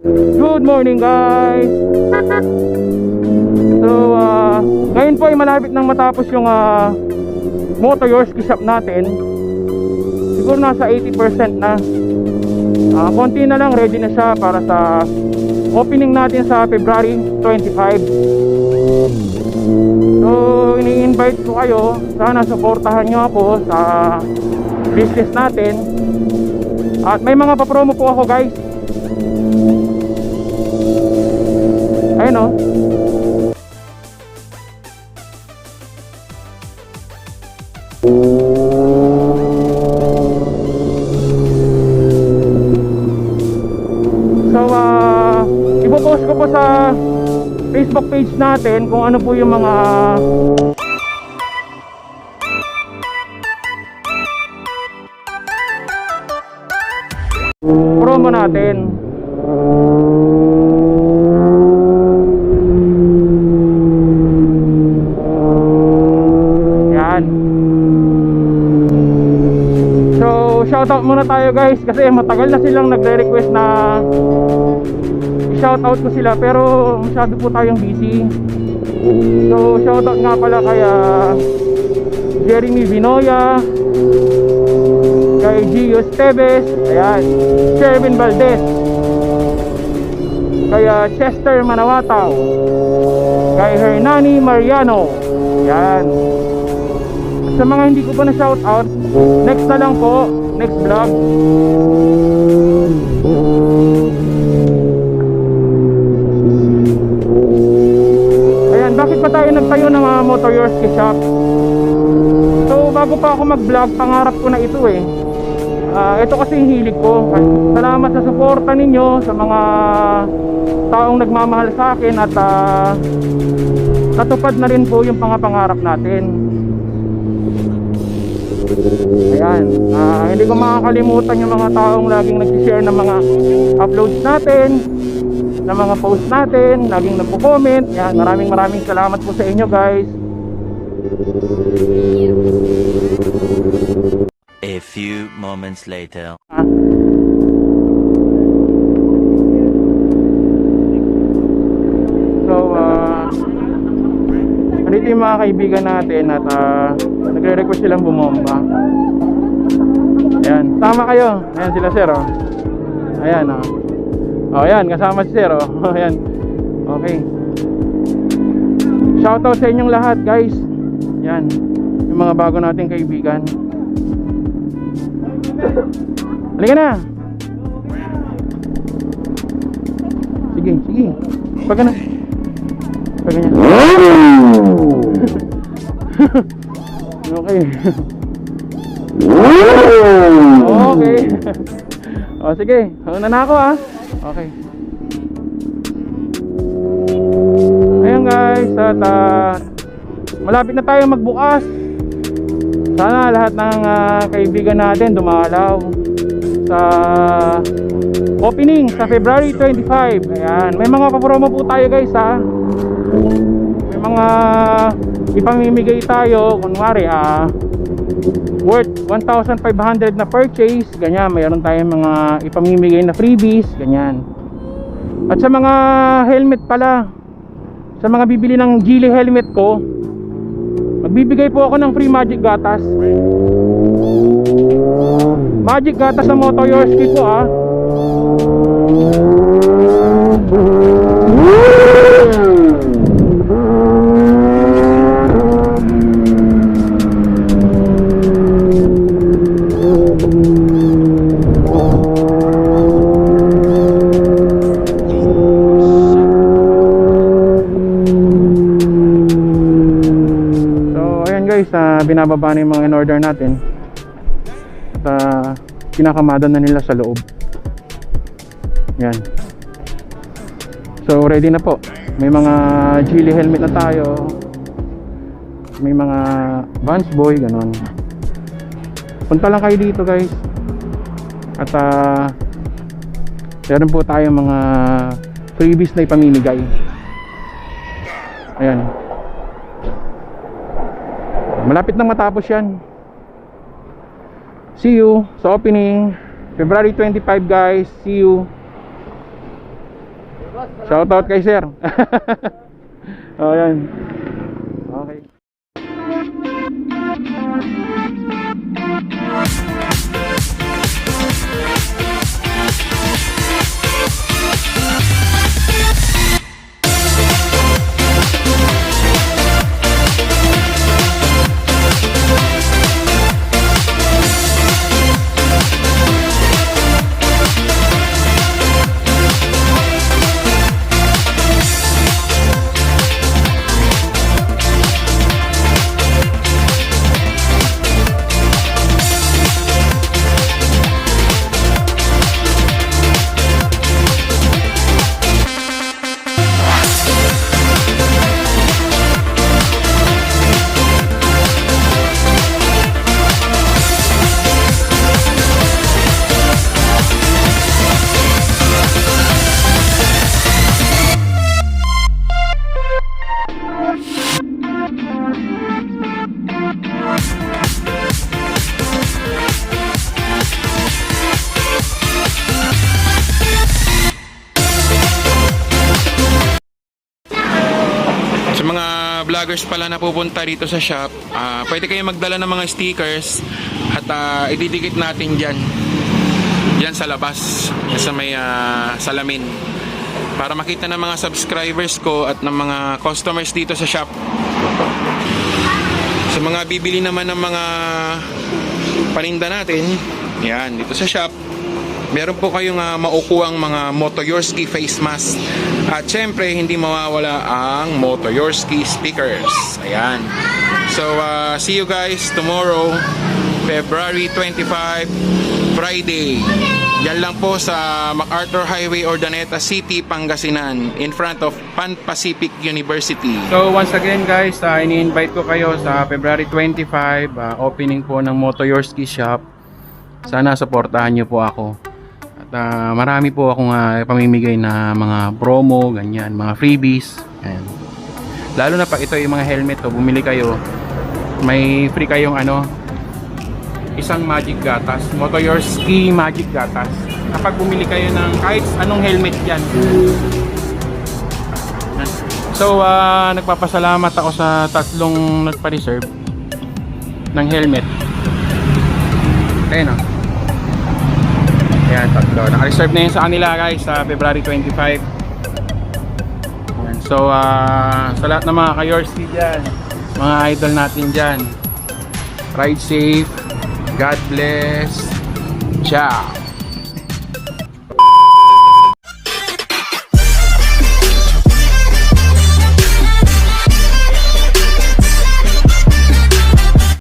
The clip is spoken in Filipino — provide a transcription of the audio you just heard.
Good morning guys. So ngayon po ay malapit nang matapos yung Moto Yorski shop natin. Siguro nasa 80% na. Konti na lang, ready na siya para sa opening natin sa February 25. So ini-invite ko kayo, sana suportahan nyo ako sa business natin. At may mga pa-promo po ako guys. Ayun o. So ipopost ko po sa Facebook page natin kung ano po yung mga promo natin. Shoutout muna tayo guys kasi matagal na silang nagre-request na i-shoutout ko sila pero masyado po tayong busy. So shoutout nga pala kay Jeremy Vinoya, kay Gio Esteves, ayan, Sherwin Valdez, kay Chester Manawataw, kay Hernani Mariano, ayan. At sa mga hindi ko pa na shoutout, next na lang po, next vlog. Ayan, bakit pa tayo nagtayo ng Moto Yorski shop? So bago pa ako mag vlog, pangarap ko na ito eh. Ito kasi yung hilig ko. Salamat sa suporta ninyo, sa mga taong nagmamahal sa akin. At natupad na rin po yung pangarap natin. Ayan, hindi ko makakalimutan yung mga taong laging nag-share ng mga uploads natin, ng mga posts natin, laging nagpo-comment. Ayan, maraming salamat po sa inyo guys. A few moments later. So dito yung mga kaibigan natin at nagre-request silang bumomba. Ayan, tama kayo. Ayan sila sir oh. Ayan oh. Oh ayan, kasama si sir oh. Ayan. Okay. Shoutout sa inyong lahat guys. Ayan, yung mga bago nating kaibigan. Halika na. Sige. Pag na. Pag ganyan. Okay. Okay. O sige, una na ako Okay. Ayan guys, at malapit na tayo magbukas. Sana lahat ng kaibigan natin dumalaw sa opening sa February 25. Ayan, may mga papromo po tayo guys May mga ipamimigay tayo, kunwari worth 1,500 na purchase, ganyan. Mayroon tayong mga ipamimigay na freebies, ganyan. At sa mga helmet pala, sa mga bibili ng Geely helmet ko, magbibigay po ako ng free Magic Gatas. Magic Gatas sa Moto Yorski ko binababa na yung mga in-order natin at kinakamada na nila sa loob. Yan. So ready na po. May mga Geely helmet na tayo, may mga Vans Boy, ganon. Punta lang kayo dito guys. At meron po tayong mga freebies na ipamimigay. Ayan. Malapit nang matapos yan. See you sa opening February 25 guys. See you. Shoutout kay sir. Oh, yan. Okay. Sa mga vloggers pala na pupunta dito sa shop, pwede kayo magdala ng mga stickers at ididikit natin dyan sa labas sa may salamin para makita ng mga subscribers ko at ng mga customers dito sa shop. Sa mga bibili naman ng mga paninda natin, yan, dito sa shop, meron po kayong maukuhang mga Motoyorski face mask. At syempre, hindi mawawala ang Motoyorski stickers. Ayan. So, see you guys tomorrow, February 25, Friday. Yan lang po sa MacArthur Highway, Urdaneta City, Pangasinan, in front of Pan Pacific University. So, once again guys, ini-invite ko kayo sa February 25, opening po ng Motoyorski shop. Sana supportahan nyo po ako. Marami po akong pamimigay na mga promo, ganyan, mga freebies. Ayan. Lalo na pag ito yung mga helmet to, bumili kayo, may free kayong isang magic gatas, Motoyorski magic gatas. Kapag bumili kayo ng kahit anong helmet yan. So, nagpapasalamat ako sa tatlong nagpa-reserve ng helmet. Ayan o. Ayan, tatlo. Naka-reserve na yun sa kanila guys sa February 25. Ayan. So, sa lahat ng mga ka-Yorski dyan, mga idol natin dyan, ride safe, God bless, ciao!